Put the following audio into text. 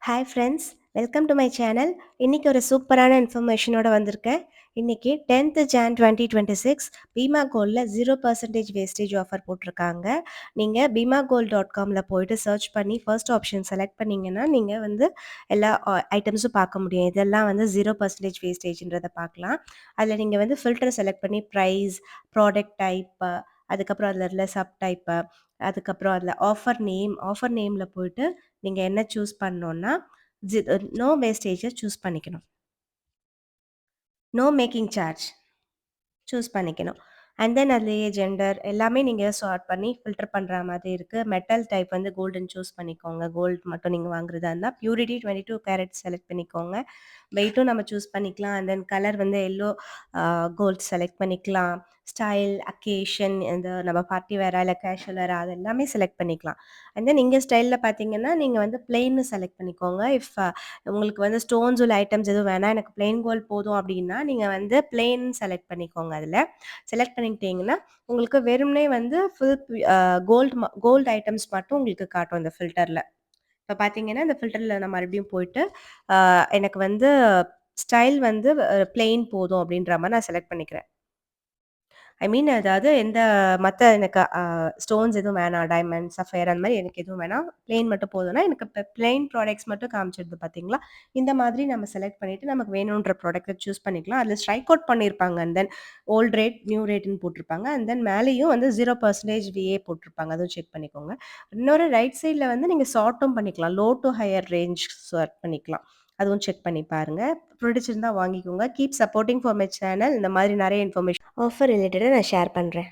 Hi friends, welcome to my channel. இன்னைக்கு ஒரு சூப்பரான இன்ஃபர்மேஷனோட வந்திருக்கேன். இன்னைக்கு 10th Jan 2026 பீமா கோல்ட்ல 0% வேஸ்டேஜ் ஆஃபர் போட்டிருக்காங்க. நீங்க bimagold.comல போயிட்டு சர்ச் பண்ணி ஃபர்ஸ்ட் ஆப்ஷன் செலக்ட் பண்ணீங்கன்னா, நீங்க வந்து எல்லா ஐட்டம்ஸும் பார்க்க முடியும். இதெல்லாம் வந்து 0% வேஸ்டேஜ்ன்றத பார்க்கலாம். அதில நீங்க வந்து ஃபில்டர் செலக்ட் பண்ணி பிரைஸ், ப்ராடக்ட் டைப், அதுக்கப்புறம் அதில உள்ள சப் டைப், அதுக்கப்புறம் அதில ஆஃபர் நேம்ல போயிட்டு நீங்க என்ன சூஸ் பண்ணணும்னா, ஜி நோ வேஸ்டேஜ சூஸ் பண்ணிக்கணும். நோ மேக்கிங் சார்ஜ் சூஸ் பண்ணிக்கணும். அண்ட் தென் அதிலேயே ஜெண்டர் எல்லாமே நீங்க சார்ட் பண்ணி ஃபில்டர் பண்ற மாதிரி இருக்கு. மெட்டல் டைப் வந்து கோல்டுன்னு சூஸ் பண்ணிக்கோங்க. கோல்ட் மட்டும் நீங்க வாங்குறதா இருந்தா, பியூரிட்டி 22 கேரட் செலக்ட் பண்ணிக்கோங்க. வெயிட்டும் நம்ம சூஸ் பண்ணிக்கலாம். அண்ட் தென் கலர் வந்து எல்லோ கோல்ட் செலக்ட் பண்ணிக்கலாம். ஸ்டைல், அக்கேஷன் இந்த நம்ம பார்ட்டி வேரா இல்ல கேஷுவல் வேரா அது எல்லாமே செலக்ட் பண்ணிக்கலாம். அண்ட் தென் இங்க ஸ்டைல்ல பார்த்தீங்கன்னா, நீங்க வந்து பிளெயின்னு செலக்ட் பண்ணிக்கோங்க. உங்களுக்கு வந்து ஸ்டோன்ஸ் உள்ள ஐட்டம்ஸ் எதுவும் வேணாம். எனக்கு பிளெயின் கோல்ட் போதும் அப்டின்னா, நீங்க வந்து பிளெயின் செலக்ட் பண்ணிக்கோங்க அதுல. செலக்ட் பண்ணிக்கிட்டீங்கன்னா, உங்களுக்கு வெறுமனே வந்து ஃபுல் அ கோல்ட் ஐட்டம்ஸ் மட்டும் உங்களுக்கு காட்டும் இந்த ஃபில்டர்ல. இப்ப பார்த்தீங்கன்னா, இந்த ஃபில்டர்ல நான் மறுபடியும் போயிட்டு, எனக்கு வந்து ஸ்டைல் வந்து பிளெயின் போதும் அப்டின்ற மாரி நான் செலக்ட் பண்ணிக்கிறேன். ஐ மீன் அதாவது எந்த மத்த எனக்கு ஸ்டோன்ஸ் எதுவும் வேணாம். டைமண்ட், சஃபயர் அந்த மாரி எனக்கு எதுவும் வேணாம். பிளெயின் மட்டும் போதும்னா, எனக்கு பிளெயின் ப்ராடக்ட்ஸ் மட்டும் காமிச்சிடுது பார்த்தீங்களா? இந்த மாதிரி நம்ம செலக்ட் பண்ணிட்டு நமக்கு வேணுன்ற ப்ராடக்ட்ட சூஸ் பண்ணிக்கலாம். அதில ஸ்ட்ரைக் அவுட் பண்ணியிருப்பாங்க. And then old rate, new ரேட்ன்னு போட்டிருப்பாங்க. அண்ட் தென் மேலேயும் வந்து 0% விஏ போட்டிருப்பாங்க. அதுவும் செக் பண்ணிக்கோங்க. இன்னொரு ரைட் சைட்ல வந்து நீங்க சார்ட்டும் பண்ணிக்கலாம். Low to higher range chart பண்ணிக்கலாம். அதுவும் செக் பண்ணி பாருங்க. பிடிச்சிருந்தா வாங்கிக்கோங்க. Keep supporting for my channel. இந்த மாதிரி நெறைய இன்ஃபர்மேஷன் ஆஃபர் ரிலேட்டடா நான் ஷேர் பண்றேன்.